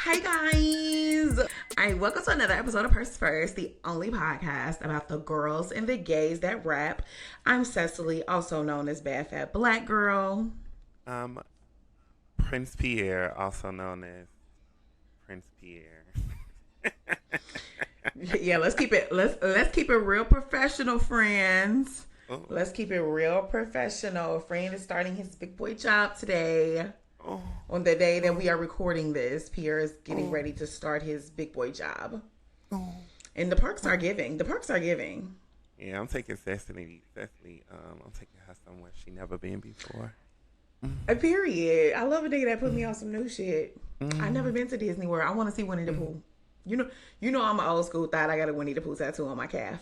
Hey guys! Alright, welcome to another episode of Purse First, the only podcast about the girls and the gays that rap. I'm Sesali, also known as Bad Fat Black Girl. Prince Pierre, also known as Prince Pierre. Yeah, let's keep it real professional, friends. Oh. Let's keep it real professional. A friend is starting his big boy job today. Oh. On the day that we are recording this, Pierre is getting ready to start his big boy job. Oh. And the perks are giving. The perks are giving. Yeah, I'm taking Cecily. I'm taking her somewhere she never been before. A period. I love a nigga that put me on some new shit. I never been to Disney World. I want to see Winnie the Pooh. You know I'm an old school thought. I got a Winnie the Pooh tattoo on my calf.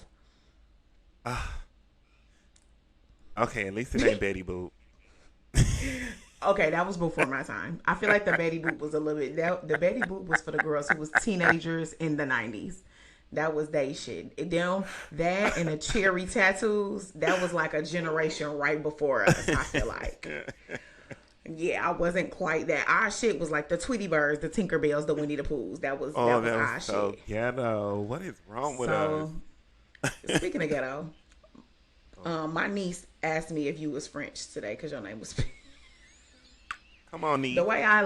Okay, at least it ain't Betty Boop. Okay, that was before my time. I feel like the Betty Boop was a little bit. The Betty Boop was for the girls who was teenagers in the 90s. That was they shit. That and the cherry tattoos, that was like a generation right before us, I feel like. Yeah, I wasn't quite that. Our shit was like the Tweety Birds, the Tinkerbells, the Winnie the Poohs. That was our so shit. ghetto. What is wrong with us? Speaking of ghetto, my niece asked me if you was French today because your name was Come on, niece. The way I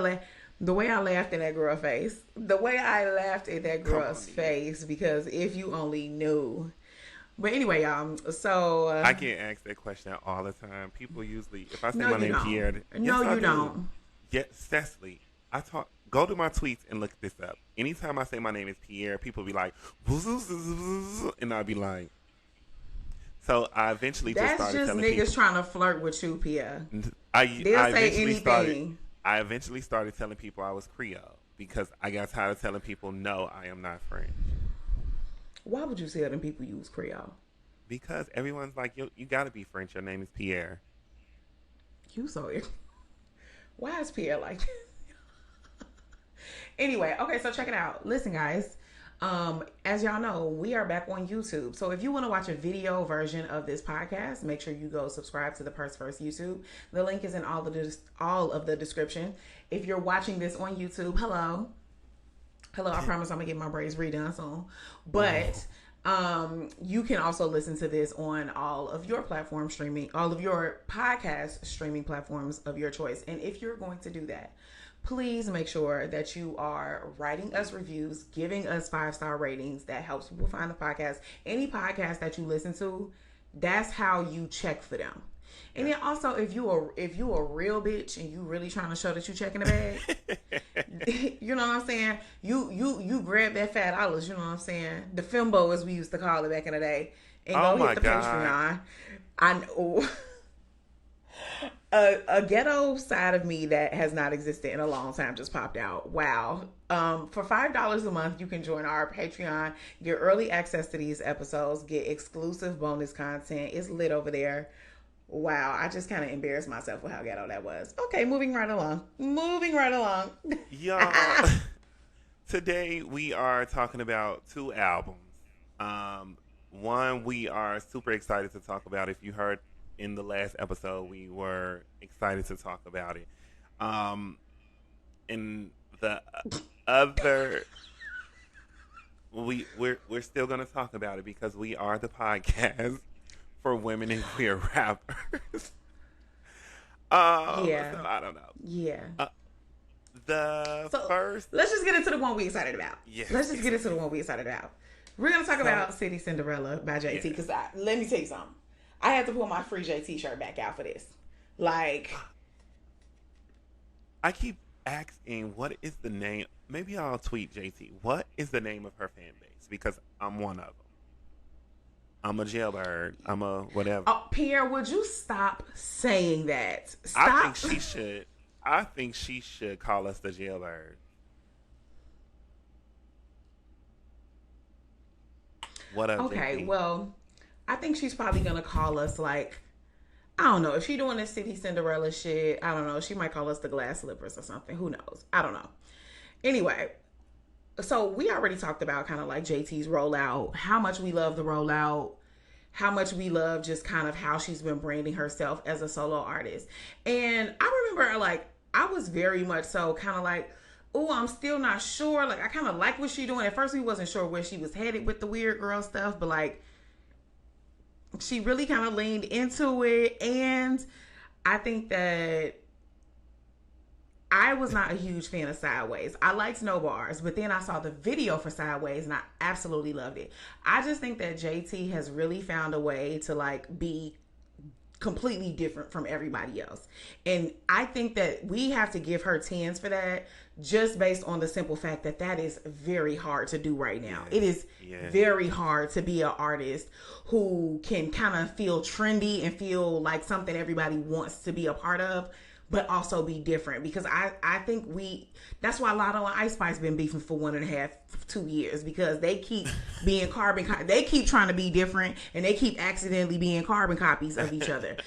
laughed in that girl's face. The way I laughed in that girl's face, because if you only knew. But anyway, y'all, so... I get asked that question all the time. People usually, if I say my name don't. Pierre... No, yes, you don't. Yes, Cecily. Go to my tweets and look this up. Anytime I say my name is Pierre, people be like... And I'll be like... So I eventually just started telling people... That's just niggas trying to flirt with you, Pierre. They'll say anything. I eventually started telling people I was Creole because I got tired of telling people, no, I am not French. Why would you tell them people you was Creole? Because everyone's like, you got to be French. Your name is Pierre. You so... Why is Pierre like that? Anyway, okay, so check it out. Listen, guys. As y'all know, we are back on YouTube. So if you want to watch a video version of this podcast, make sure you go subscribe to the Purse First YouTube. The link is in all of the description. If you're watching this on YouTube, hello. I promise I'm gonna get my braids redone soon. But you can also listen to this on all of your podcast streaming platforms of your choice. And if you're going to do that, please make sure that you are writing us reviews, giving us 5-star ratings. That helps people find the podcast. Any podcast that you listen to, that's how you check for them. And then also, if you a real bitch and you really trying to show that you checking the bag, you know what I'm saying? You grab that $5, you know what I'm saying? The Fimbo, as we used to call it back in the day, and go hit the Patreon. I know. A ghetto side of me that has not existed in a long time just popped out. Wow. For $5 a month, you can join our Patreon, get early access to these episodes, get exclusive bonus content. It's lit over there. Wow. I just kind of embarrassed myself with how ghetto that was. Okay, moving right along. Y'all, today we are talking about 2 albums. One we are super excited to talk about. If you heard in the last episode, we were excited to talk about it. And the other, we're still going to talk about it because we are the podcast for women and queer rappers. Yeah. So I don't know. Yeah. First, let's just get into the one we excited about. Yes. Let's just get into the one we excited about. We're going to talk about City Cinderella by JT because let me tell you something. I had to pull my Free J t-shirt back out for this. Like, I keep asking, what is the name? Maybe I'll tweet JT. What is the name of her fan base? Because I'm one of them. I'm a jailbird. I'm a whatever. Oh, Pierre, would you stop saying that? Stop. I think she should call us the jailbird. What up, okay, JT? Well, I think she's probably going to call us like, I don't know. If she's doing this City Cinderella shit, I don't know. She might call us the glass slippers or something. Who knows? I don't know. Anyway, so we already talked about kind of like JT's rollout, how much we love the rollout, how much we love just kind of how she's been branding herself as a solo artist. And I remember like, I was very much so kind of like, oh, I'm still not sure. Like, I kind of like what she doing. At first, we wasn't sure where she was headed with the weird girl stuff, but like, she really kind of leaned into it. And I think that I was not a huge fan of Sideways. I liked No Bars, but then I saw the video for Sideways and I absolutely loved it. I just think that JT has really found a way to like be completely different from everybody else. And I think that we have to give her 10s for that, just based on the simple fact that that is very hard to do right now. Yes. It is very hard to be an artist who can kind of feel trendy and feel like something everybody wants to be a part of, but also be different. Because I think that's why Lotto and Ice Spice been beefing for 1.5, 2 years, because they keep being they keep trying to be different, and they keep accidentally being carbon copies of each other.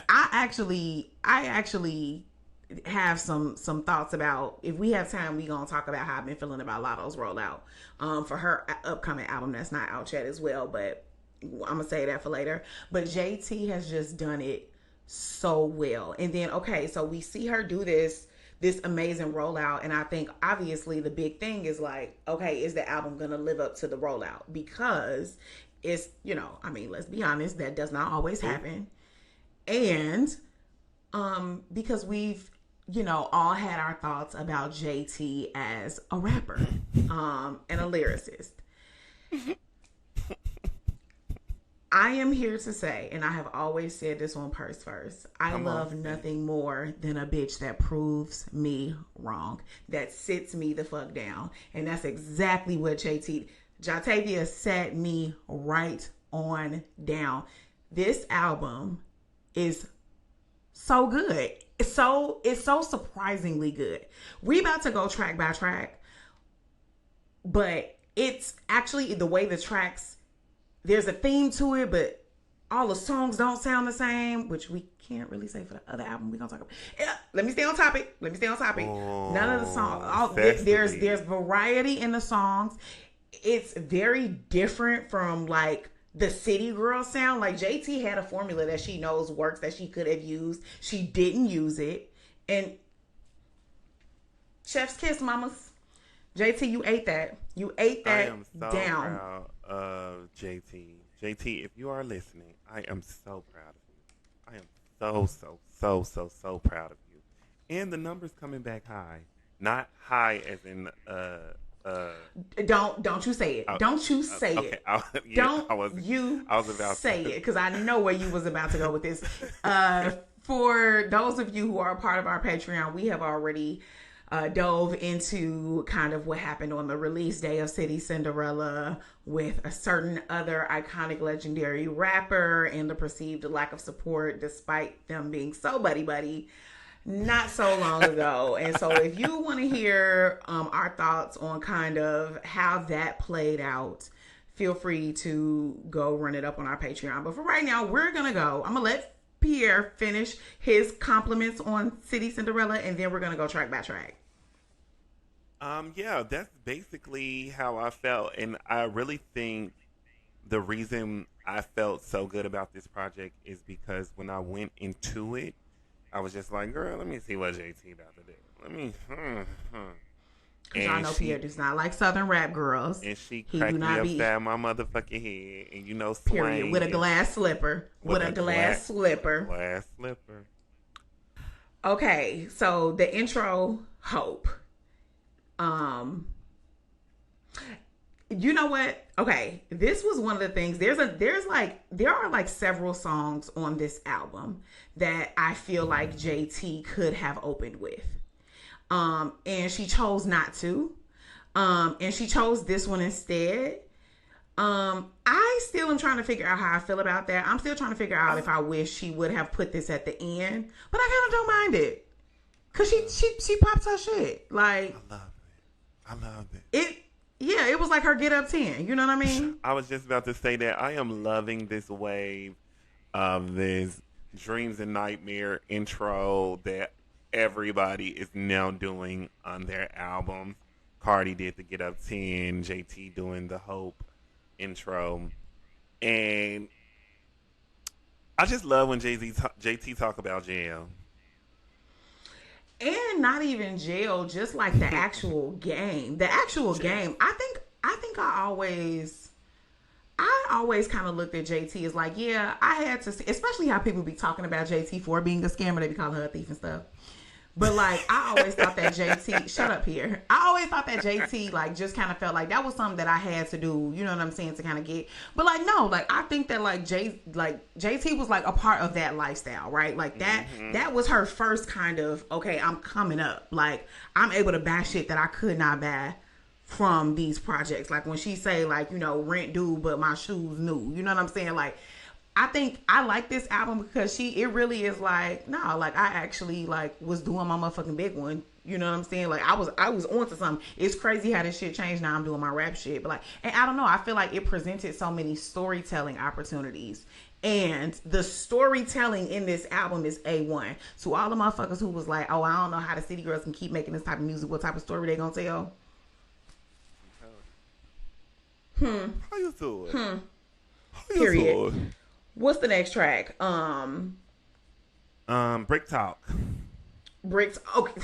I actually have some thoughts about, if we have time, we gonna talk about how I've been feeling about Lotto's rollout for her upcoming album that's not out yet as well, but I'm gonna say that for later. But JT has just done it so well. And then so we see her do this amazing rollout, and I think obviously the big thing is like, okay, is the album gonna live up to the rollout? Because it's, let's be honest, that does not always happen. And because we've all had our thoughts about JT as a rapper and a lyricist. I am here to say, and I have always said this on Purse First, I love nothing more than a bitch that proves me wrong, that sits me the fuck down. And that's exactly what Jatavia sat me right on down. This album is so good. It's so surprisingly good. We about to go track by track, but it's actually the way the tracks, there's a theme to it, but all the songs don't sound the same, which we can't really say for the other album we're gonna talk about. Let me stay on topic. Oh, none of the songs. There's variety in the songs. It's very different from like the city girl sound. Like, JT had a formula that she knows works that she could have used. She didn't use it. And chef's kiss, mamas. JT, you ate that. You ate that down. I am so proud of JT. JT, if you are listening, I am so proud of you. I am so proud of you. And the numbers coming back high. Not high as in Don't you say it. Don't you say it. Don't you say it, because I know where you was about to go with this. For those of you who are a part of our Patreon, we have already dove into kind of what happened on the release day of City Cinderella with a certain other iconic legendary rapper and the perceived lack of support despite them being so buddy not so long ago. And so if you want to hear our thoughts on kind of how that played out, feel free to go run it up on our Patreon. But for right now, we're going to go. I'm going to let Pierre finish his compliments on City Cinderella, and then we're going to go track by track. Yeah, that's basically how I felt. And I really think the reason I felt so good about this project is because when I went into it, I was just like, girl, let me see what JT about to do. Let me, Because I know Pierre does not like Southern rap girls. And she cracked me upside my motherfucking head. And slang. Period. With a glass slipper. With a glass slipper. Glass slipper. Okay, so the intro, Hope. You know what? Okay, this was one of the things. There are like several songs on this album that I feel like JT could have opened with. And she chose not to. And she chose this one instead. I still am trying to figure out how I feel about that. I'm still trying to figure out if I wish she would have put this at the end, but I kind of don't mind it. Cause she pops her shit. Like, I love it. It was like her get up 10. You know what I mean? I was just about to say that I am loving this wave of this Dreams and Nightmare intro that everybody is now doing on their albums. Cardi did the Get Up 10, JT doing the Hope intro. And I just love when JT talk about jail. And not even jail, just like the actual game. The actual game. I think I always kind of looked at JT as like, yeah, I had to see, especially how people be talking about JT for being a scammer. They be calling her a thief and stuff. But like, I always thought that JT, shut up here. I always thought that JT like just kind of felt like that was something that I had to do. You know what I'm saying, to kind of get. But like, no, like I think that like JT was like a part of that lifestyle, right? Like that was her first kind of, okay, I'm coming up. Like I'm able to buy shit that I could not buy from these projects. Like when she say like, you know, rent due, but my shoes new. You know what I'm saying? Like I think I like this album because it really is like, no, like I actually like was doing my motherfucking big one. You know what I'm saying? Like I was onto something. It's crazy how this shit changed. Now I'm doing my rap shit. But like, and I don't know, I feel like it presented so many storytelling opportunities. And the storytelling in this album is A1. To all the motherfuckers who was like, oh, I don't know how the city girls can keep making this type of music. What type of story they gonna tell? How you doing? How you Period. doing? What's the next track? Brick Talk. Bricks. Okay.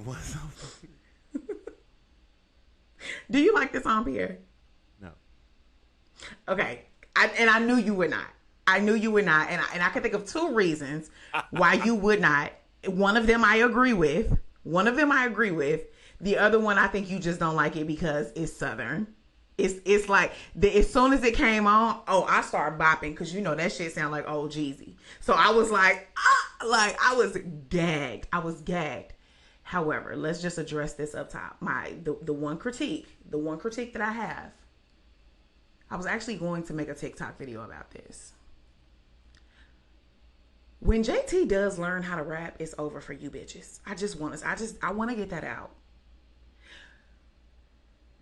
What's up? Do you like this song, Pierre? No. Okay. I knew you would not. I knew you would not. And I can think of two reasons why you would not. One of them I agree with. The other one, I think you just don't like it because it's Southern. It's like as soon as it came on, I started bopping because you know that shit sound like old Jeezy. So I was like, I was gagged. However, let's just address this up top. The one critique that I have. I was actually going to make a TikTok video about this. When JT does learn how to rap, it's over for you bitches. I want to get that out.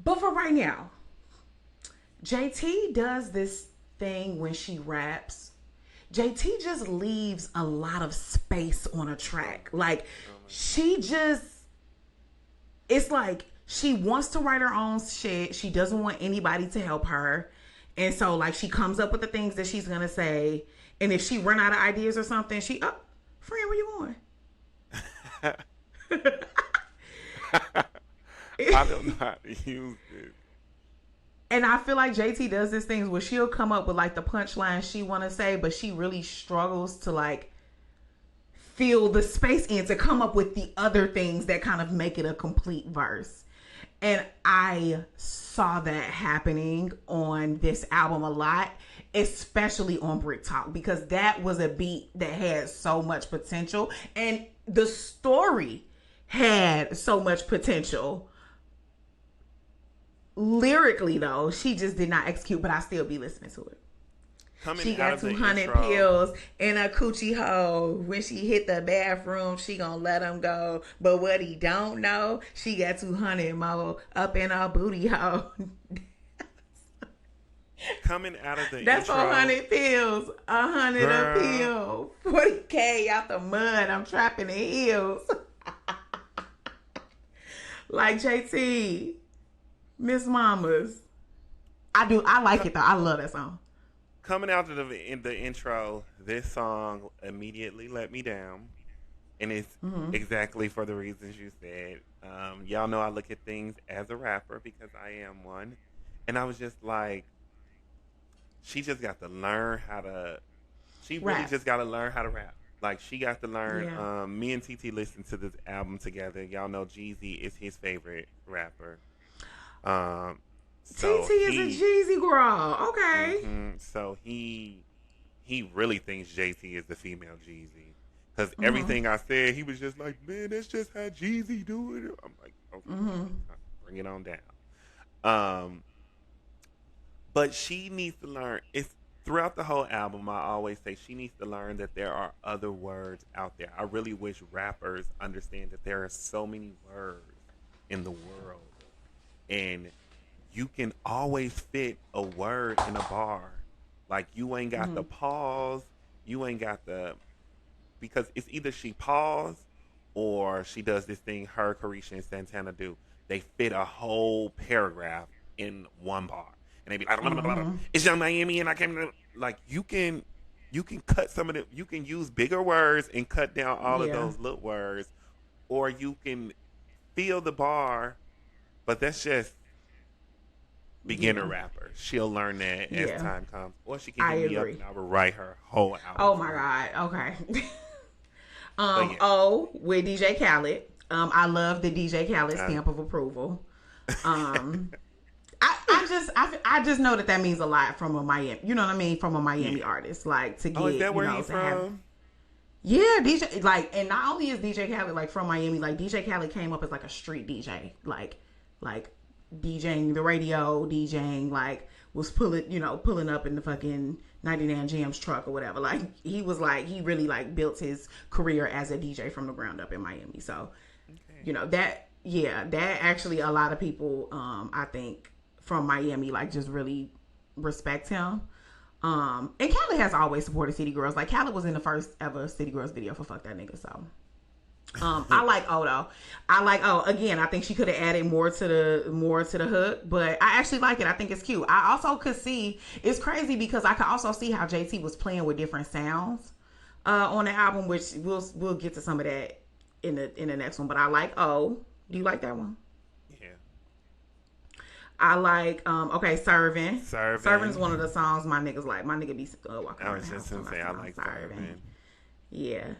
But for right now, JT does this thing when she raps. JT just leaves a lot of space on a track. Like, it's like she wants to write her own shit. She doesn't want anybody to help her. And so, like, she comes up with the things that she's going to say. And if she run out of ideas or something, friend, where you going? I don't know how to use it. And I feel like JT does this thing where she'll come up with like the punchline she want to say, but she really struggles to like fill the space in to come up with the other things that kind of make it a complete verse. And I saw that happening on this album a lot, especially on Brick Talk, because that was a beat that had so much potential and the story had so much potential. Lyrically, though, she just did not execute, but I still be listening to it. She got 200 pills in a coochie hole. When she hit the bathroom, she gonna let him go. But what he don't know, she got 200 more up in her booty hole. Coming out of the That's intro, 400 pills. 100 a pill. 40K out the mud. I'm trapping the hills. Like JT. Miss Mamas. I like it though. I love that song. Coming out of the intro, this song immediately let me down. And it's exactly for the reasons you said. Y'all know I look at things as a rapper because I am one. And I was just like, she just got to learn how to, really just got to learn how to rap. Like, she got to learn. Yeah. Me and TT listened to this album together. Y'all know Jeezy is his favorite rapper. TT is a Jeezy girl. Okay. So he really thinks JT is the female Jeezy. Because everything I said, he was just like, man, that's just how Jeezy do it. I'm like, okay, bring it on down. But she needs to learn. It's throughout the whole album, I always say she needs to learn that there are other words out there. I really wish rappers understand that there are so many words in the world. And you can always fit a word in a bar. Like, you ain't got the pause. You ain't got the... Because it's either she pause or she does this thing her, Carisha, and Santana do. They fit a whole paragraph in one bar. And they be like, it's Young Miami and I came to... Like, you can you can cut some of them. You can use bigger words and cut down all of Yeah. those little words, or you can feel the bar. But that's just beginner Yeah. rapper. She'll learn that as Yeah. time comes, or she can I hit me up agree. and I will write her whole album. Oh my God. Okay. Yeah. O with DJ Khaled. I love the DJ Khaled stamp of approval. I just know that means a lot from a Miami. You know what I mean? From a Miami artist, like to get. Oh, is that where you know, he's to from? have, yeah, DJ, like, and not only is DJ Khaled like from Miami, like DJ Khaled came up as like a street DJ, like DJing the radio, DJing, like was pulling up in the fucking 99 Jams truck or whatever. Like he really like built his career as a DJ from the ground up in Miami. So, that actually a lot of people, I think from Miami, like just really respect him. And Khaled has always supported City Girls. Like Khaled was in the first ever City Girls video for Fuck That Nigga. So I like O though. Again, I think she could have added more to the hook, but I actually like it. I think it's cute. I also could see, it's crazy because I could also see how JT was playing with different sounds on the album, which we'll get to some of that in the next one. But I like O. Do you like that one? I like, Serving. Serving is one of the songs my niggas like. My nigga be walking around the house. I was just going to say, I like Serving. Yeah.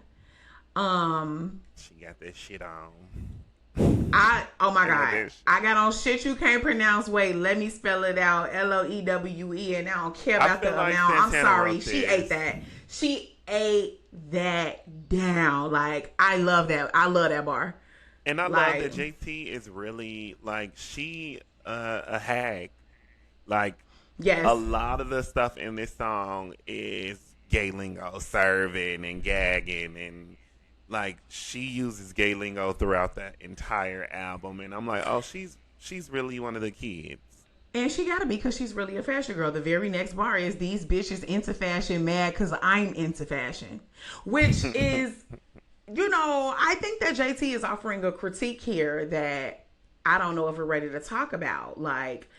She got that shit on. Oh my God. I got on shit you can't pronounce. Wait, let me spell it out. Loewe, and I don't care about the amount. I'm sorry. She ate that. She ate that down. Like, I love that. I love that bar. And I love that JT is really, like, she a hag. Like, yes. A lot of the stuff in this song is gay lingo, serving and gagging, and like she uses gay lingo throughout that entire album. And I'm like, oh, she's really one of the kids. And she gotta be, because she's really a fashion girl. The very next bar is, these bitches into fashion mad because I'm into fashion. Which is, I think that JT is offering a critique here that I don't know if we're ready to talk about. Like,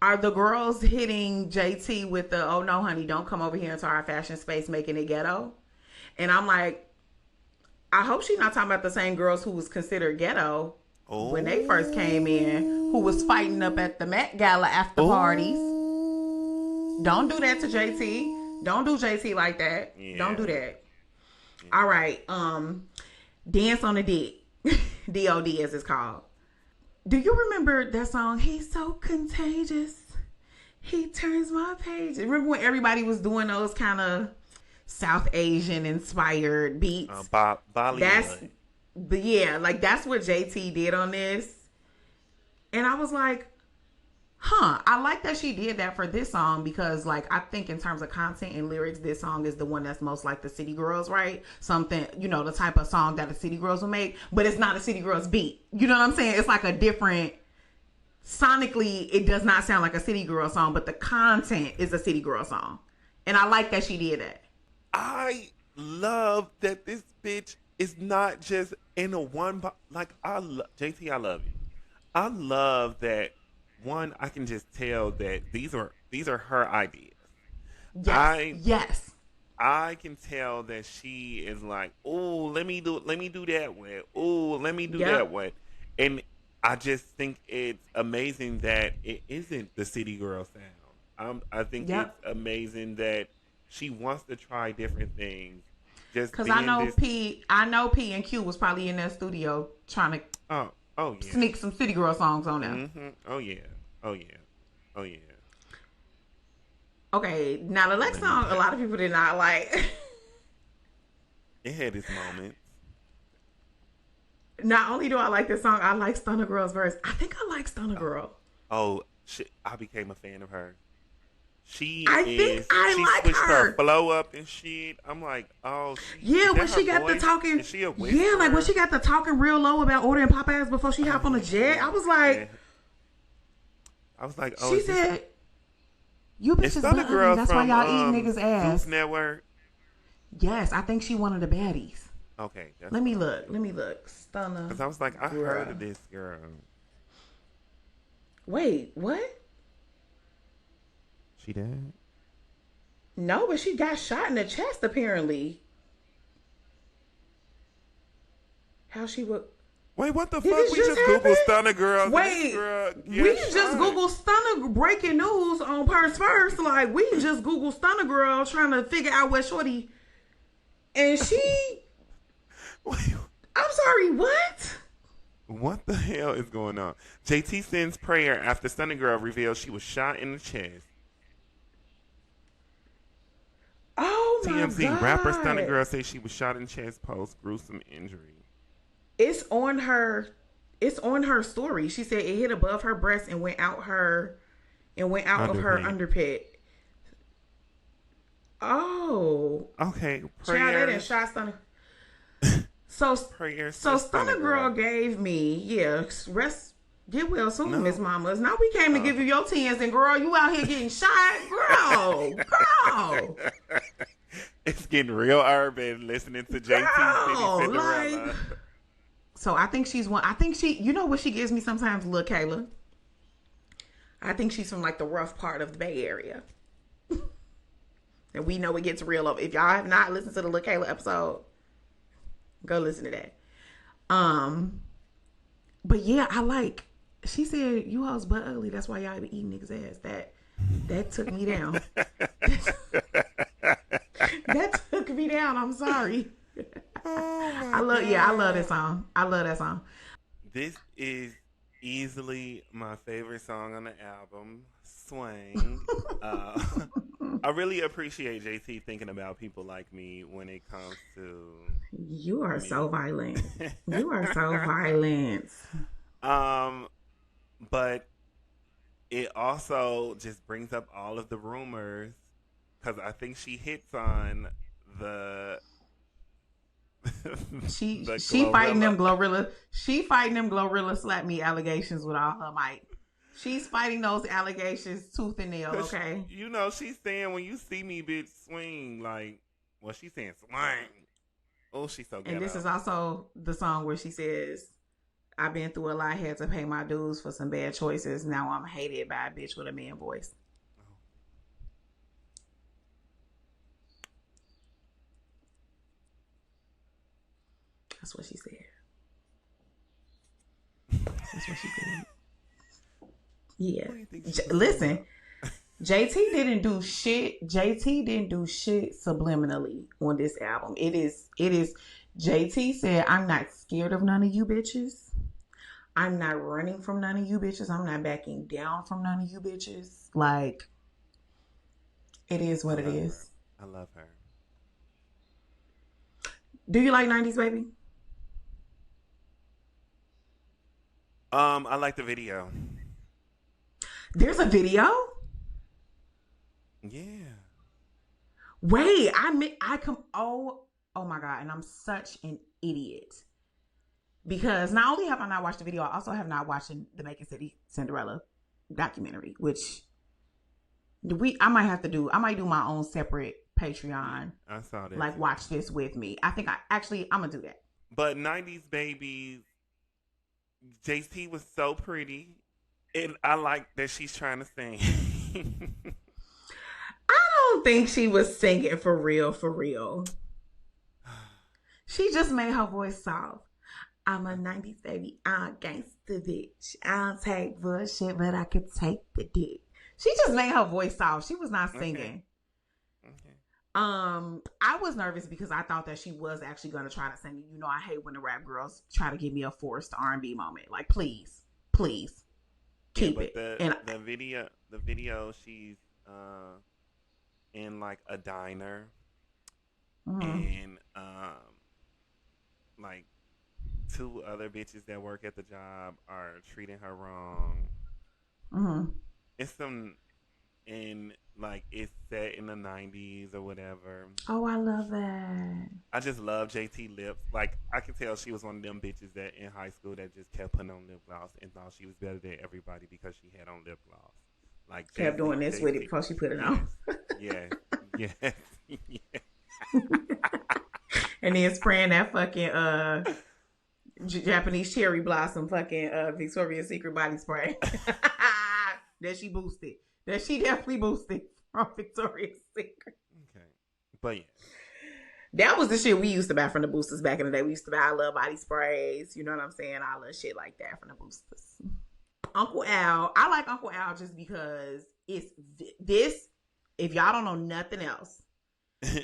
are the girls hitting JT with the, oh no, honey, don't come over here into our fashion space making it ghetto? And I'm like, I hope she's not talking about the same girls who was considered ghetto when they first came in, who was fighting up at the Met Gala after parties. Don't do that to JT. Don't do JT like that. Yeah. Don't do that. Yeah. All right. Dance on the Dick. D.O.D. as it's called. Do you remember that song? He's so contagious. He turns my page. Remember when everybody was doing those kind of South Asian inspired beats? Bollywood. That's what JT did on this. And I was like, I like that she did that for this song, because like I think in terms of content and lyrics, this song is the one that's most like the City Girls, right? Something, the type of song that the City Girls will make, but it's not a City Girls beat. You know what I'm saying? It's like a different, sonically, it does not sound like a City Girl song, but the content is a City Girl song. And I like that she did that. I love that this bitch is not just in a one, JT, I love you. I love that. One, I can just tell that these are her ideas. Yes. I can tell that she is like, oh, let me do that one. Oh, let me do that one. And I just think it's amazing that it isn't the City Girl sound. I think it's amazing that she wants to try different things. Just because I know P and Q was probably in that studio trying to sneak some City Girl songs on there. Mm-hmm. Oh yeah. Okay, now the next song, a lot of people did not like. It had its moments. Not only do I like this song, I like Stunner Girl's verse. I think I like Stunner Girl. Oh, shit, I became a fan of her. She switched her flow up and shit. I'm like, oh, when she got the talking. Is she a whisperer? Yeah, like when she got the talking real low about ordering Popeyes before she hopped on the jet. I was like, oh. She said, "You bitches butt ugly. That's why y'all eat niggas' ass." Zeus Network. Yes, I think she one of the baddies. Okay. Let me look. Stunner. Because I was like, I heard of this girl. Wait, what? She dead? No, but she got shot in the chest apparently. How she would? Wait, what the fuck? We just Googled Stunner Girl. Wait, we just Googled Stunner breaking news on Purse First. Like, we just Googled Stunner Girl trying to figure out what shorty. And she... I'm sorry, what? What the hell is going on? JT sends prayer after Stunner Girl reveals she was shot in the chest. Oh my God. TMZ rapper Stunner Girl says she was shot in the chest post gruesome injury. It's on her story. She said it hit above her breast and went out of her underpit. Oh. Okay. Child, that didn't shot Stunner. So Stunner Girl gave me, rest, get well soon, Miss Mamas. Now we came to give you your tens, and girl, you out here getting shot, girl. It's getting real urban listening to JT City Cinderella. So I think she's one. I think you know what she gives me sometimes, Lil' Kayla. I think she's from like the rough part of the Bay Area. And we know it gets real up. If y'all have not listened to the Lil' Kayla episode, go listen to that. But yeah, she said, you hoes butt ugly. That's why y'all be eating niggas' ass. That took me down. That took me down. I'm sorry. I love that song. I love that song. This is easily my favorite song on the album, Swing. I really appreciate JT thinking about people like me when it comes to... You are so violent. You are so violent. But it also just brings up all of the rumors, because I think she hits on the... She fighting them Glorilla. She fighting them Glorilla slap me allegations with all her might. She's fighting those allegations tooth and nail. Okay. You know, she's saying when you see me, bitch, swing, like, well, she's saying swing. Oh, she's so good. And this is also the song where she says, "I've been through a lot, had to pay my dues for some bad choices. Now I'm hated by a bitch with a man voice." That's what she said. That's what she said. Yeah. Listen, JT didn't do shit. JT didn't do shit subliminally on this album. It is. JT said, "I'm not scared of none of you bitches. I'm not running from none of you bitches. I'm not backing down from none of you bitches." Like, it is what it is. I love her. Do you like 90s Baby? I like the video. There's a video? Yeah. Wait, oh my God, and I'm such an idiot. Because not only have I not watched the video, I also have not watched the Making City Cinderella documentary, which I might do my own separate Patreon. I saw that. Like, watch this with me. I think I'm gonna do that. But 90s Baby, JT was so pretty. And I like that she's trying to sing. I don't think she was singing for real, for real. She just made her voice soft. I'm a 90s baby. I'm a gangster bitch. I don't take bullshit, but I could take the dick. She just made her voice soft. She was not singing. Okay. I was nervous because I thought that she was actually going to try to sing. You know, I hate when the rap girls try to give me a forced R&B moment. Like, please. Keep it. The video, she's in like a diner, and like two other bitches that work at the job are treating her wrong. It's and like it's set in the 90s or whatever. Oh, I love that. I just love JT lips. Like, I can tell she was one of them bitches that in high school that just kept putting on lip gloss and thought she was better than everybody because she had on lip gloss. Like, kept doing this with it before she put it on. Yeah. And then spraying that fucking Japanese cherry blossom fucking Victoria's Secret body spray that she boosted. That she definitely boosted from Victoria's Secret. But yeah. That was the shit we used to buy from the boosters back in the day. We used to buy our little body sprays. You know what I'm saying? All the shit like that from the boosters. Uncle Al. I like Uncle Al just because it's this. If y'all don't know nothing else,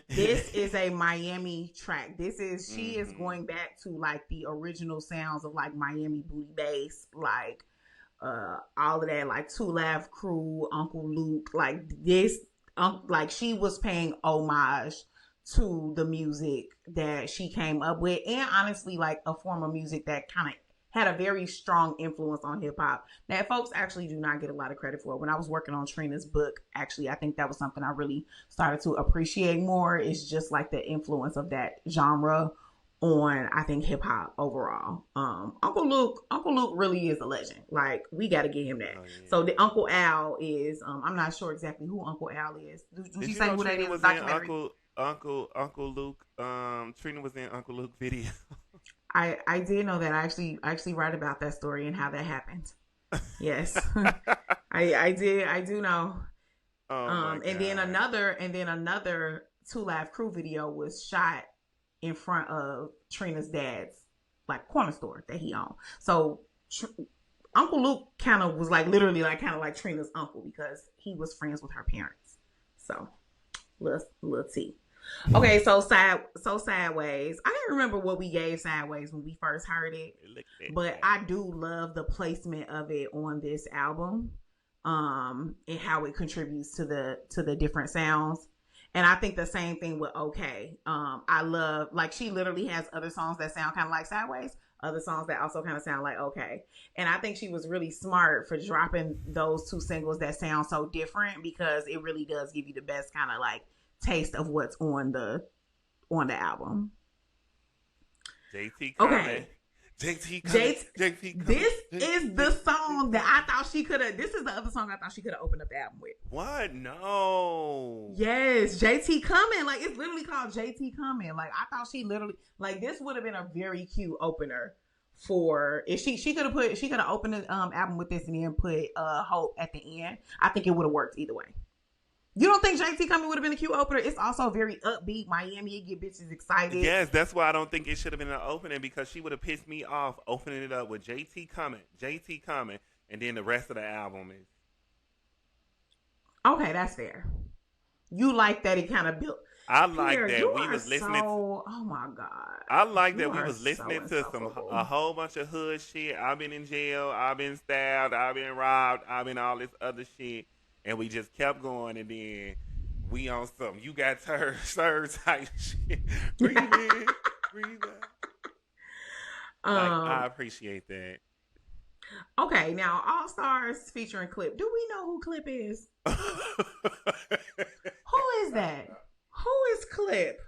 this is a Miami track. She is going back to like the original sounds of like Miami booty bass, like all of that, like Two Laugh Crew, Uncle Luke, like this, like she was paying homage to the music that she came up with, and honestly, like a form of music that kind of had a very strong influence on hip hop that folks actually do not get a lot of credit for. When I was working on Trina's book, actually, I think that was something I really started to appreciate more. It's just like the influence of that genre on, I think, hip hop overall. Uncle Luke really is a legend. Like, we got to get him that. Oh, yeah. So the Uncle Al is, I'm not sure exactly who Uncle Al is. Did you say who that is? Was in Uncle Luke. Trina was in Uncle Luke video. I did know that. I actually write about that story and how that happened. Yes. I do know. Oh, and then another Two Laugh Crew video was shot in front of Trina's dad's like corner store that he owned. So Uncle Luke kind of was like literally like kind of like Trina's uncle because he was friends with her parents. So little T. Okay, so Sideways. I didn't remember what we gave Sideways when we first heard it, but I do love the placement of it on this album, and how it contributes to the different sounds. And I think the same thing with OK. I love, like, she literally has other songs that sound kind of like Sideways, other songs that also kind of sound like OK. And I think she was really smart for dropping those two singles that sound so different, because it really does give you the best kind of like taste of what's on the album. JT coming. Okay. JT coming. This is the song that I thought she could have. This is the other song I thought she could have opened up the album with. What? No. Yes, JT coming. Like, it's literally called JT coming. Like, I thought she literally, like, this would have been a very cute opener for, if she could have opened the album with this and then put Hope at the end. I think it would have worked either way. You don't think JT coming would have been a cute opener? It's also very upbeat. Miami, it get bitches excited. Yes, that's why I don't think it should have been an opening, because she would have pissed me off opening it up with JT coming, and then the rest of the album is. Okay, that's fair. You like that it kind of built. I like Pierre, that we was listening. Oh my God. I like that we was listening to a whole bunch of hood shit. I've been in jail. I've been stabbed. I've been robbed. I've been all this other shit. And we just kept going, and then we on some you got served type shit. Breathe in, breathe out. I appreciate that. Okay, now All Stars featuring Clip. Do we know who Clip is? Who is that? Who is Clip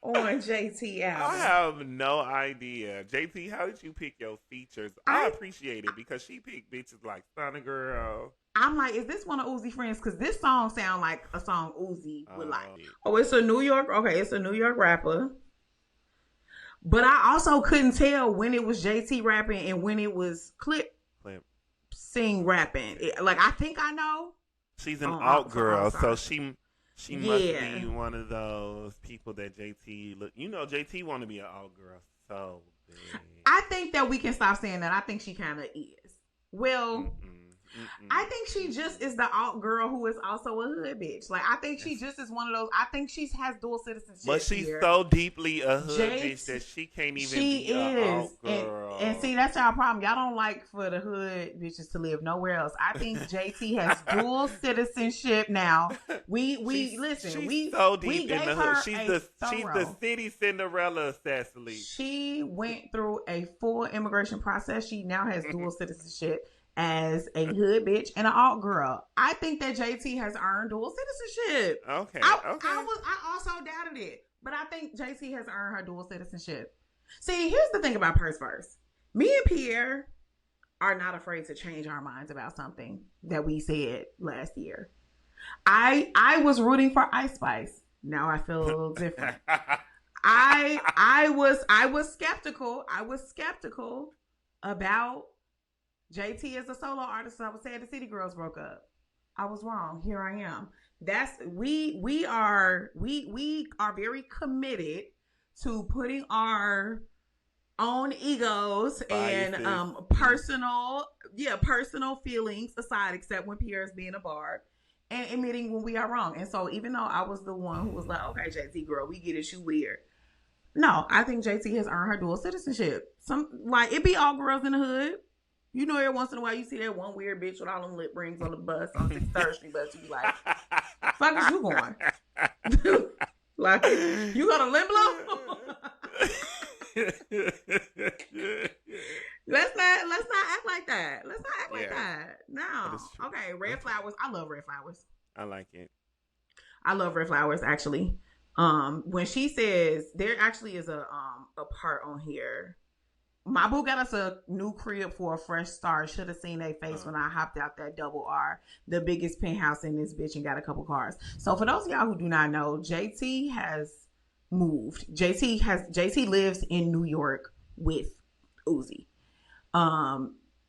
on JT album? I have no idea. JT, how did you pick your features? I appreciate it, because she picked bitches like Stunna Girl. I'm like, is this one of Uzi friends? Because this song sound like a song Uzi would like. Oh, it's a New York rapper. But I also couldn't tell when it was JT rapping and when it was Clip sing rapping. Like, I think I know. She's an alt girl, so she must be one of those people that JT look. You know, JT want to be an alt girl so bad. I think that we can stop saying that. I think she kind of is. Well. I think she just is the alt girl who is also a hood bitch. Like, I think she just is one of those. I think she has dual citizenship. But she's so deeply a hood bitch that she can't even be an alt girl. And see, that's our problem. Y'all don't like for the hood bitches to live nowhere else. I think JT has dual citizenship now. We so deep in the hood. She's the City Cinderella, Sesali. She went through a full immigration process. She now has dual citizenship as a hood bitch and an alt girl. I think that JT has earned dual citizenship. Okay. I also doubted it, but I think JT has earned her dual citizenship. See, here's the thing about Purse Verse. Me and Pierre are not afraid to change our minds about something that we said last year. I was rooting for Ice Spice. Now I feel a little different. I was skeptical. I was skeptical about JT as a solo artist. I was saying the City Girls broke up. I was wrong. Here I am. we are very committed to putting our own egos and personal feelings aside, except when Pierre's being a barb, and admitting when we are wrong. And so even though I was the one who was like, okay, JT girl, we get it, you weird. No, I think JT has earned her dual citizenship. It be all girls in the hood. You know, every once in a while you see that one weird bitch with all them lip rings on the bus on 63rd Street bus. You be like, fuck is you going? Like, you go to Limblom? Let's not act like that. Let's not act like that. No. Okay, red flowers. I love red flowers. I like it. I love red flowers, actually. When she says, there actually is a part on here. My boo got us a new crib for a fresh start. Should have seen their face when I hopped out that double R, the biggest penthouse in this bitch, and got a couple cars. So for those of y'all who do not know, JT has moved. JT lives in New York with Uzi.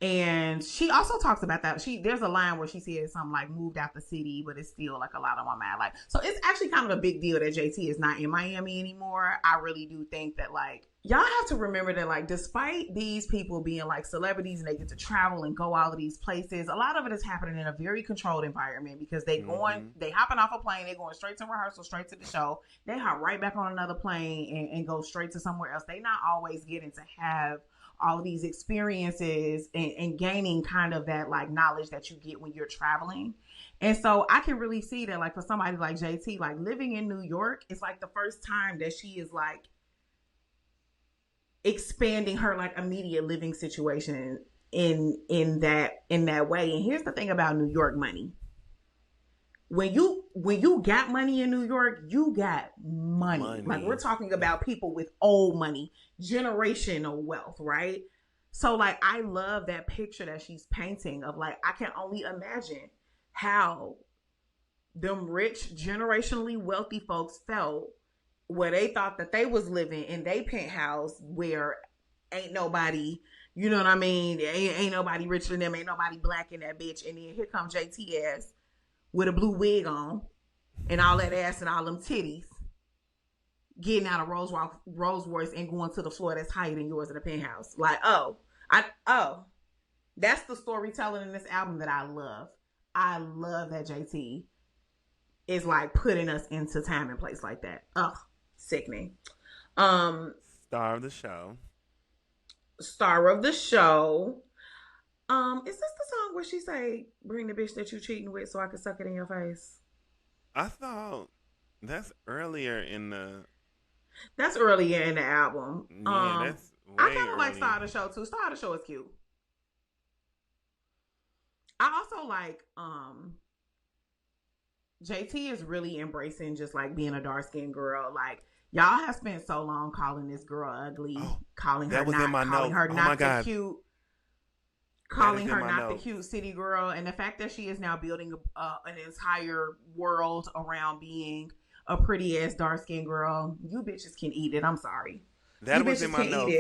And she also talks about that. There's a line where she says something like moved out the city, but it's still like a lot on my mind. Like, so it's actually kind of a big deal that JT is not in Miami anymore. I really do think that, like, y'all have to remember that, like, despite these people being like celebrities and they get to travel and go all of these places, a lot of it is happening in a very controlled environment because they hopping off a plane, they're going straight to rehearsal, straight to the show. They hop right back on another plane and go straight to somewhere else. They not always getting to have all of these experiences and gaining kind of that like knowledge that you get when you're traveling. And so I can really see that, like, for somebody like JT, like living in New York, it's like the first time that she is like expanding her like immediate living situation in that way. And here's the thing about New York money. When you got money in New York, you got money. Like, we're talking about people with old money, generational wealth, right? So, like, I love that picture that she's painting of, like, I can only imagine how them rich, generationally wealthy folks felt where they thought that they was living in their penthouse where ain't nobody, you know what I mean? Ain't nobody richer than them, ain't nobody black in that bitch. And then here comes JT ass with a blue wig on and all that ass and all them titties, getting out of Rolls Royce and going to the floor that's higher than yours in the penthouse. Like, that's the storytelling in this album that I love. I love that JT is like putting us into time and place like that. Ugh, sickening. Star of the show. Is this the song where she say, bring the bitch that you cheating with so I can suck it in your face? I thought that's earlier in the album. Yeah, that's way I kind of early. like Star of the Show too. Star of the Show is cute. I also like JT is really embracing just like being a dark skinned girl. Like, y'all have spent so long calling this girl ugly, calling her not the cute. Calling her not the cute city girl, and the fact that she is now building an entire world around being a pretty ass dark skinned girl, you bitches can eat it. I'm sorry, that was in my notes.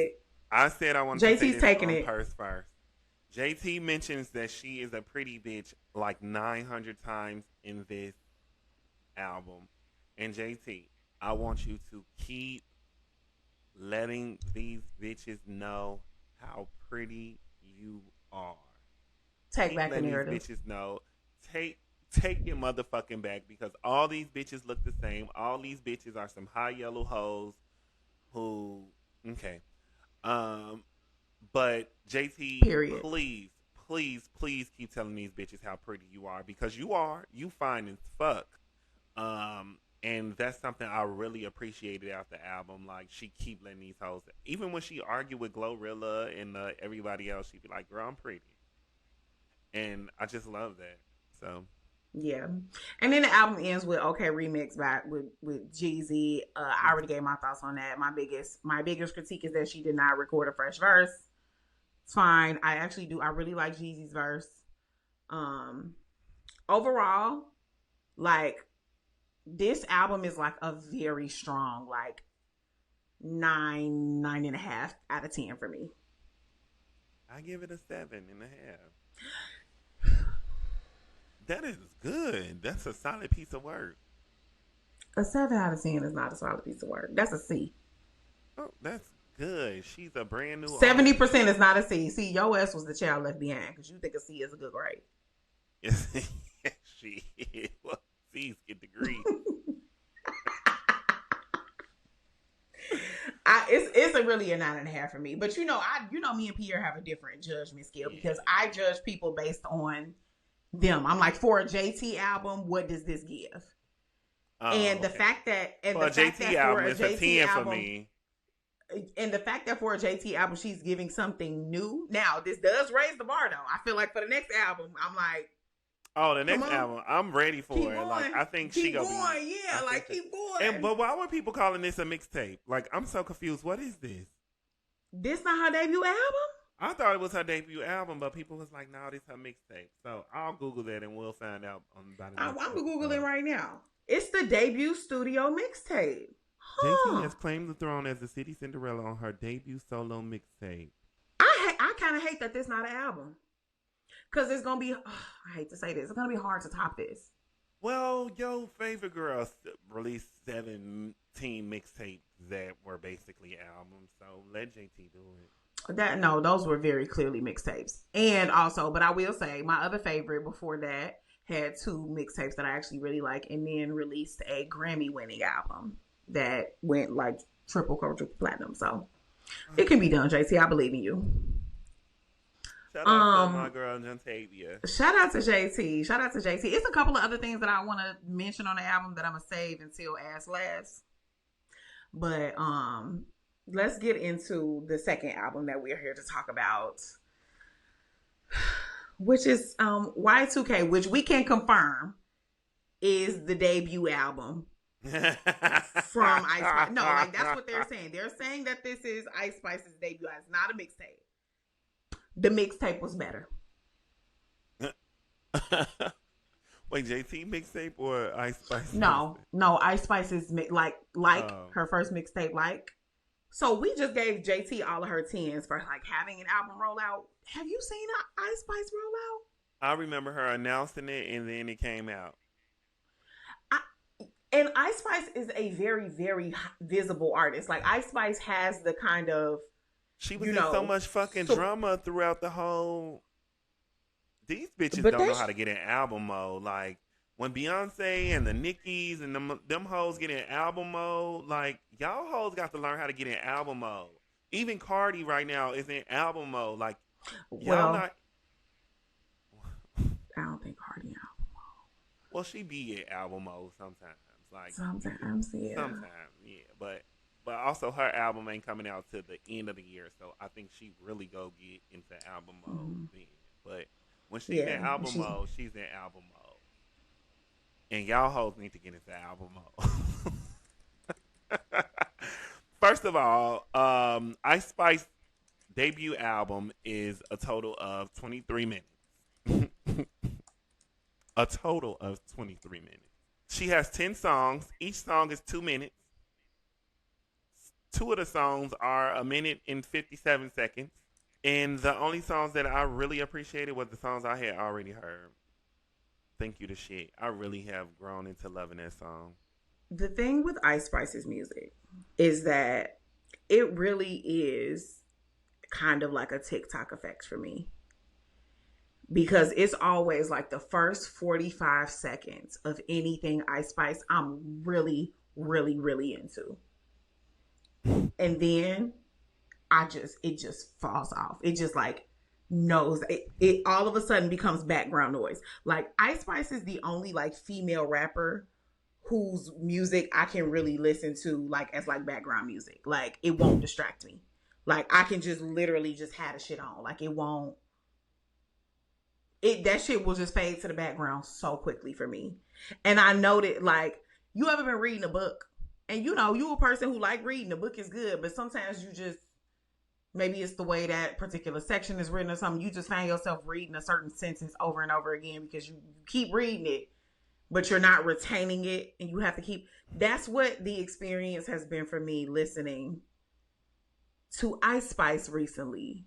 I said I wanted to say this taking on Purse first. JT mentions that she is a pretty bitch like 900 times in this album, and JT, I want you to keep letting these bitches know how pretty you are. Take back the narrative. These bitches know. Take your motherfucking back, because all these bitches look the same. All these bitches are some high yellow hoes who, okay. But JT, period. Please keep telling these bitches how pretty you are, because you are. You fine as fuck. And that's something I really appreciated out the album. Like, she keep letting these hoes, even when she argued with Glorilla and everybody else, she'd be like, girl, I'm pretty. And I just love that. So yeah. And then the album ends with OK Remix back with Jeezy. I already gave my thoughts on that. My biggest critique is that she did not record a fresh verse. It's fine. I really like Jeezy's verse. Overall, like, this album is like a very strong, like 9.5 out of 10 for me. I give it a 7.5. That is good. That's a solid piece of work. A 7 out of 10 is not a solid piece of work. That's a C. Oh, that's good. She's a brand new artist. 70% is not a C. See, your ass was the child left behind because you think a C is a good grade. Yes, she is. Well, C's get degrees. It's really a 9.5 for me. But me and Pierre have a different judgment scale because I judge people based on them. I'm like, for a JT album, what does this give? And the fact that for a JT album, it's a 10 for me. And the fact that for a JT album, she's giving something new. Now, this does raise the bar, though. I feel like for the next album, I'm like, oh, the next album, I'm ready for keep it. Going. Like, I think she gonna be. Yeah, like keep going. But why were people calling this a mixtape? Like, I'm so confused. What is this? This not her debut album? I thought it was her debut album, but people was like, "No, this her mixtape." So I'll Google that and we'll find out about it. I'm Googling right now. It's the debut studio mixtape. JT has claimed the throne as the City Cinderella on her debut solo mixtape. I kind of hate that this not an album. Because it's going to be, I hate to say this, it's going to be hard to top this. Well, your favorite girl released 17 mixtapes that were basically albums, so let JT do it. No, those were very clearly mixtapes. And also, but I will say, my other favorite before that had 2 mixtapes that I actually really like, and then released a Grammy-winning album that went like triple, quadruple platinum. So it can be done, JT. I believe in you. Shout out to my girl Jantavia. Shout out to JT. It's a couple of other things that I want to mention on the album that I'm gonna save until Ass Last. But let's get into the second album that we're here to talk about, which is Y2K, which we can confirm is the debut album from Ice Spice. No, like that's what they're saying. They're saying that this is Ice Spice's debut. It's not a mixtape. The mixtape was better. Wait, JT mixtape or Ice Spice? No, Ice Spice is her first mixtape. Like, so we just gave JT all of her 10s for like having an album roll out. Have you seen Ice Spice roll out? I remember her announcing it and then it came out. And Ice Spice is a very, very visible artist. Like Ice Spice has the kind of, she was in so much fucking drama throughout the whole. These bitches don't know how to get in album mode. Like when Beyonce and the Nickies and them hoes get in album mode, like y'all hoes got to learn how to get in album mode. Even Cardi right now is in album mode. Like y'all not. I don't think Cardi in album mode. Well, she be in album mode sometimes. Like sometimes, yeah. Sometimes, yeah. But also her album ain't coming out till the end of the year, so I think she really go get into album mode then. But when she's in album mode, she's in album mode. And y'all hoes need to get into album mode. First of all, Ice Spice debut album is a total of 23 minutes. A total of 23 minutes. She has 10 songs. Each song is 2 minutes. 2 of the songs are 1 minute and 57 seconds. And the only songs that I really appreciated were the songs I had already heard. Thank you to shit. I really have grown into loving that song. The thing with Ice Spice's music is that it really is kind of like a TikTok effect for me. Because it's always like the first 45 seconds of anything Ice Spice I'm really, really, really into. And then it just falls off. It just like knows it all of a sudden becomes background noise. Like Ice Spice is the only like female rapper whose music I can really listen to like as like background music. Like it won't distract me. Like I can just literally just have the shit on. Like it won't. That shit will just fade to the background so quickly for me. And I know that like you ever been reading a book and you a person who like reading, the book is good, but sometimes you just, maybe it's the way that particular section is written or something. You just find yourself reading a certain sentence over and over again because you keep reading it, but you're not retaining it and you have to keep. That's what the experience has been for me listening to Ice Spice recently.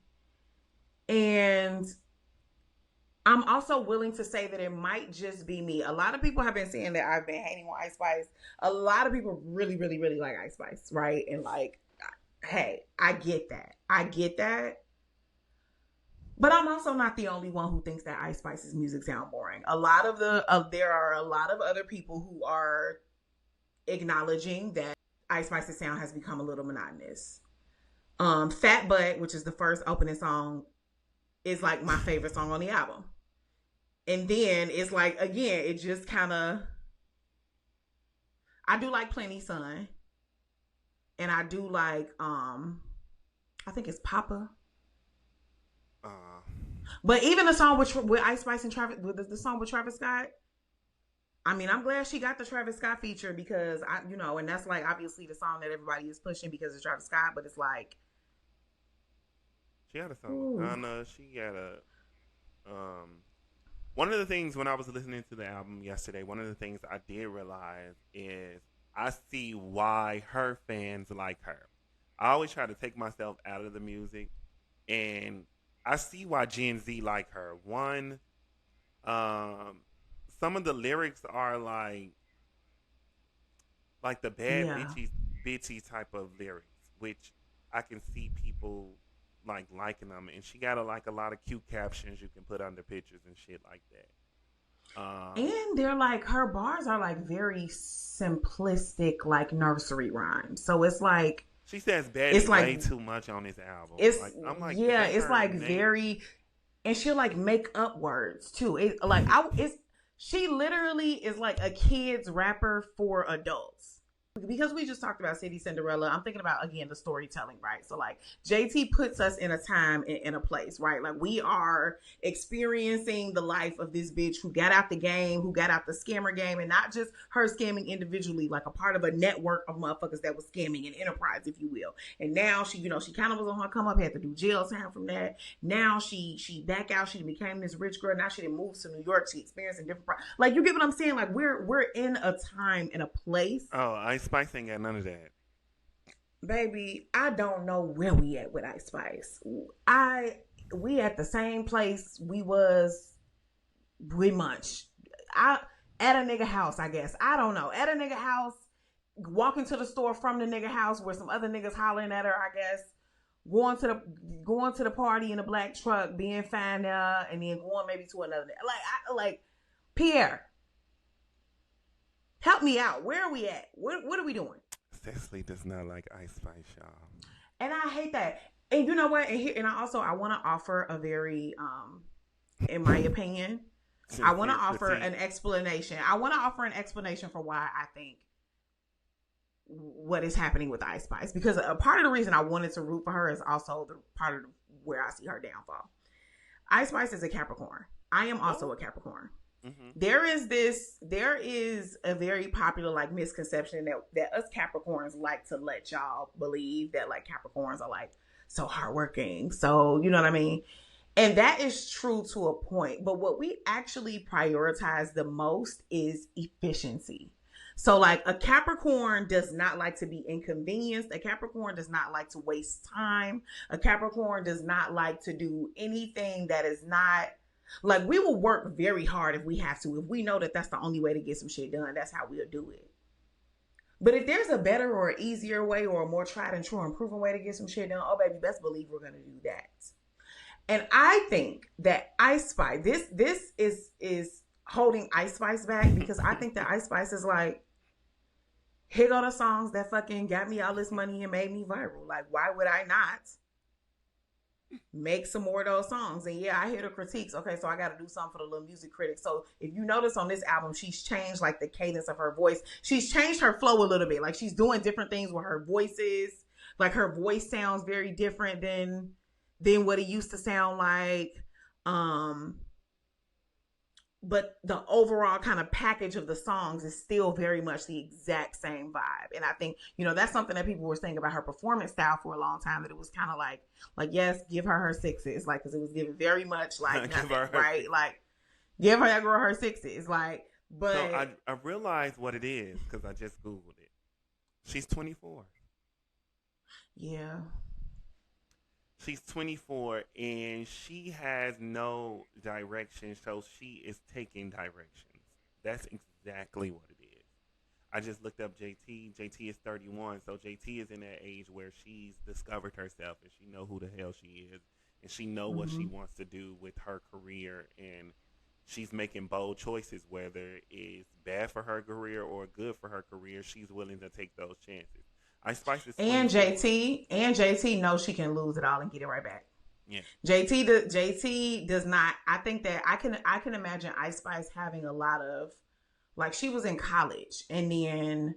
And I'm also willing to say that it might just be me. A lot of people have been saying that I've been hating on Ice Spice. A lot of people really, really, really like Ice Spice, right? And like, hey, I get that. I get that. But I'm also not the only one who thinks that Ice Spice's music sound boring. There are a lot of other people who are acknowledging that Ice Spice's sound has become a little monotonous. Fat Butt, which is the first opening song, is like my favorite song on the album. And then it's like, again, it just kind of, I do like Plenty Sun. And I do like, I think it's Papa. But even the song with Ice Spice and Travis, the song with Travis Scott, I mean, I'm glad she got the Travis Scott feature because and that's like obviously the song that everybody is pushing because it's Travis Scott, but it's like she had a song. I know she got a. One of the things when I was listening to the album yesterday, one of the things I did realize is I see why her fans like her. I always try to take myself out of the music, and I see why Gen Z like her. One, some of the lyrics are like the bad bitchy type of lyrics, which I can see people liking them. And she got a lot of cute captions you can put under pictures and shit like that. And they're like, her bars are like very simplistic, like nursery rhymes. So it's like, she says bad is like, way too much on this album. It's like, I'm like, yeah, it's like name? Very, and she'll like make up words too. She literally is like a kid's rapper for adults. Because we just talked about City Cinderella, I'm thinking about, again, the storytelling, right? So, like, JT puts us in a time in a place, right? Like, we are experiencing the life of this bitch who got out the game, who got out the scammer game, and not just her scamming individually, like a part of a network of motherfuckers that was scamming an enterprise, if you will. And now she kind of was on her come up, had to do jail time from that. Now she back out, she became this rich girl. Now she didn't move to New York. She experienced a different, like, you get what I'm saying? Like, we're in a time and a place. Oh, Ice Spice ain't got none of that. Baby, I don't know where we at with Ice Spice. We at the same place we was with Munch. At a nigga house, I guess. I don't know. At a nigga house, walking to the store from the nigga house where some other niggas hollering at her, I guess. Going to the party in a black truck, being fine there, and then going maybe to another. Like Pierre, help me out. Where are we at? What are we doing? Sesali does not like Ice Spice, y'all. And I hate that. And you know what? And I want to offer a very, in my opinion, I want to offer an explanation. I want to offer an explanation for why I think what is happening with Ice Spice. Because a part of the reason I wanted to root for her is also the part of where I see her downfall. Ice Spice is a Capricorn. I am also a Capricorn. Mm-hmm. There is a very popular like misconception that us Capricorns like to let y'all believe that like Capricorns are like so hardworking. So, you know what I mean? And that is true to a point. But what we actually prioritize the most is efficiency. So like a Capricorn does not like to be inconvenienced. A Capricorn does not like to waste time. A Capricorn does not like to do anything that is not, like, we will work very hard if we have to. If we know that that's the only way to get some shit done, that's how we'll do it. But if there's a better or easier way or a more tried and true and proven way to get some shit done, oh baby, best believe we're going to do that. And I think that Ice Spice, this is holding Ice Spice back, because I think that Ice Spice is like, here go the songs that fucking got me all this money and made me viral. Like, why would I not make some more of those songs? And yeah, I hear the critiques. Okay, so I got to do something for the little music critics. So if you notice on this album, she's changed like the cadence of her voice. She's changed her flow a little bit. Like, she's doing different things with her voices. Like, her voice sounds very different than what it used to sound like. But the overall kind of package of the songs is still very much the exact same vibe. And I think, that's something that people were saying about her performance style for a long time, that it was kind of like, yes, give her her sixes. Like, because it was given very much like nothing, right? Like, give her that girl her sixes. Like, but. So I realized what it is because I just Googled it. She's 24. Yeah. She's 24 and she has no direction, so she is taking directions. That's exactly what it is. I just looked up JT. JT is 31, so JT is in that age where she's discovered herself and she know who the hell she is and she know what she wants to do with her career, and she's making bold choices, whether it's bad for her career or good for her career. She's willing to take those chances. Ice Spice is 24. And JT knows she can lose it all and get it right back. Yeah. JT does not. I think that I can imagine Ice Spice having a lot of, like, she was in college and then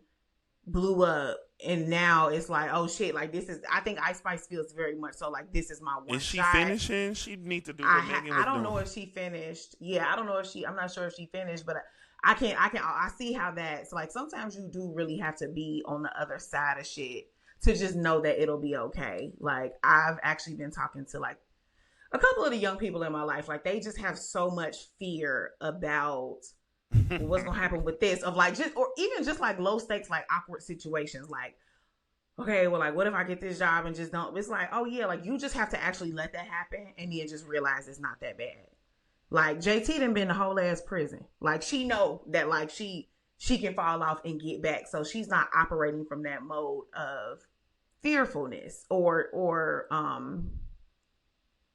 blew up, and now it's like, oh shit, like this is. I think Ice Spice feels very much so like this is my one. Is she shot. finishing? She need to do what Megan was I don't doing. know if she finished. Yeah, I don't know if she. I'm not sure if she finished, but I see how that's like. Sometimes you do really have to be on the other side of shit to just know that it'll be okay. Like, I've actually been talking to like a couple of the young people in my life. Like, they just have so much fear about what's gonna happen with this, of like just, or even just like low stakes, like awkward situations. Like, okay, well, like, what if I get this job and just don't? It's like, oh yeah, like you just have to actually let that happen and then just realize it's not that bad. Like, JT done been the whole ass prison. Like, she know that like she can fall off and get back. So she's not operating from that mode of fearfulness or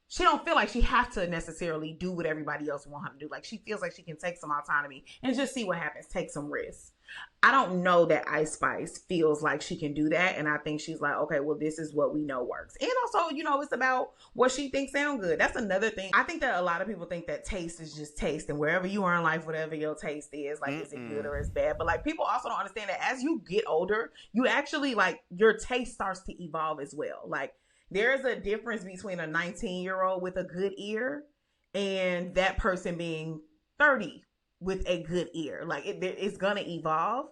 she don't feel like she has to necessarily do what everybody else want her to do. Like, she feels like she can take some autonomy and just see what happens, take some risks. I don't know that Ice Spice feels like she can do that. And I think she's like, okay, well, this is what we know works. And also, you know, it's about what she thinks sound good. That's another thing. I think that a lot of people think that taste is just taste, and wherever you are in life, whatever your taste is, like, is it good or is bad? But like, people also don't understand that as you get older, you actually, like, your taste starts to evolve as well. Like, there's a difference between a 19-year-old with a good ear and that person being 30 with a good ear. Like, it's gonna evolve.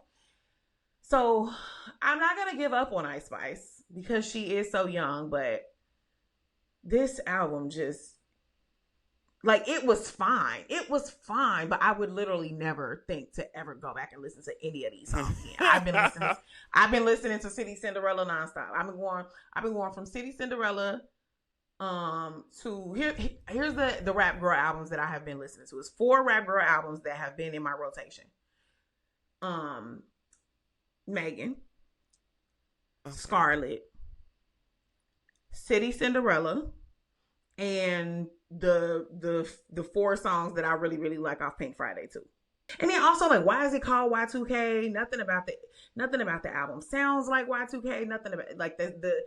So I'm not gonna give up on Ice Spice because she is so young, but this album just, like, it was fine, but I would literally never think to ever go back and listen to any of these songs again. I've been listening to City Cinderella nonstop. I've been going from City Cinderella to here's the Rap Girl albums that I have been listening to. It's 4 Rap Girl albums that have been in my rotation. Megan, okay, Scarlet, City Cinderella, and the 4 songs that I really, really like off Pink Friday too. And then also, like, why is it called Y2K? Nothing about the album sounds like Y2K. Nothing about, like, the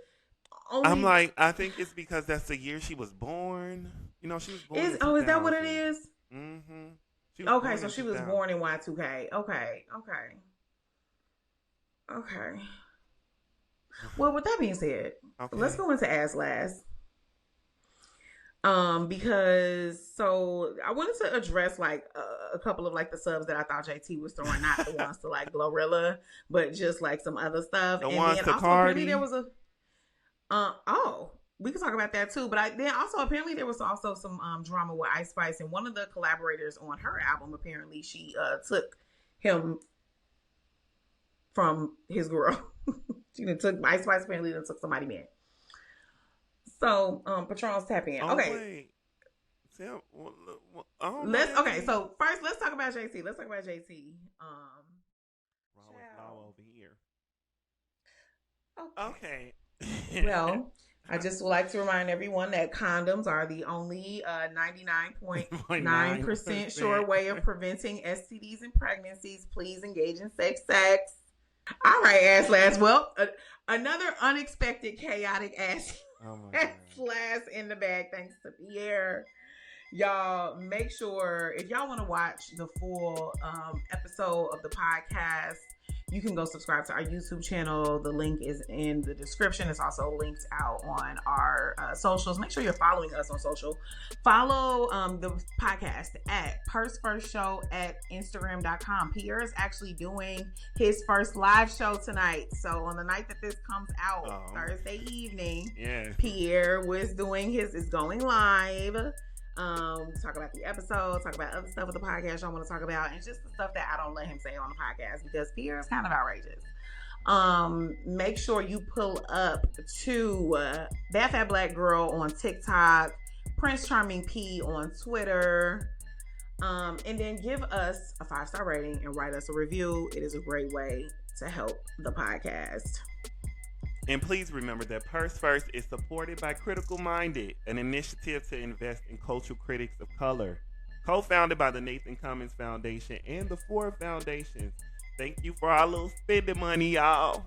only. I'm like, I think it's because that's the year she was born. You know, she was born. Is that what it is? Mm-hmm. Okay, so she was born in Y2K. Okay. Well, with that being said, let's go into As Last. Because so I wanted to address like a couple of like the subs that I thought JT was throwing, not the ones to like Glorilla, but just like some other stuff. The and ones then to also Cardi. apparently there was we can talk about that too. But then also apparently there was also some drama with Ice Spice, and one of the collaborators on her album, apparently she took him from his girl. She took Ice Spice, apparently took somebody man. So, Patron's tap in. Okay. So first let's talk about JT. over here. Okay. Well, I just would like to remind everyone that condoms are the only 99.9% sure way of preventing STDs and pregnancies. Please engage in safe sex. All right, Ass Last. Well, another unexpected chaotic ass last in the bag, thanks to Pierre. Y'all, make sure if y'all want to watch the full episode of the podcast, you can go subscribe to our YouTube channel. The link is in the description. It's also linked out on our socials. Make sure you're following us on social. Follow the podcast at Purse First Show at Instagram.com. Pierre is actually doing his first live show tonight. So on the night that this comes out, Thursday evening, Pierre is going live. Talk about the episode, talk about other stuff with the podcast y'all want to talk about, and just the stuff that I don't let him say on the podcast because Pierre is kind of outrageous. Make sure you pull up to That Fat Black Girl on TikTok, Prince Charming P on Twitter. And then give us a 5-star rating and write us a review. It is a great way to help the podcast. And please remember that Purse First is supported by Critical Minded, an initiative to invest in cultural critics of color. Co-founded by the Nathan Cummins Foundation and the Ford Foundations. Thank you for our little spending money, y'all.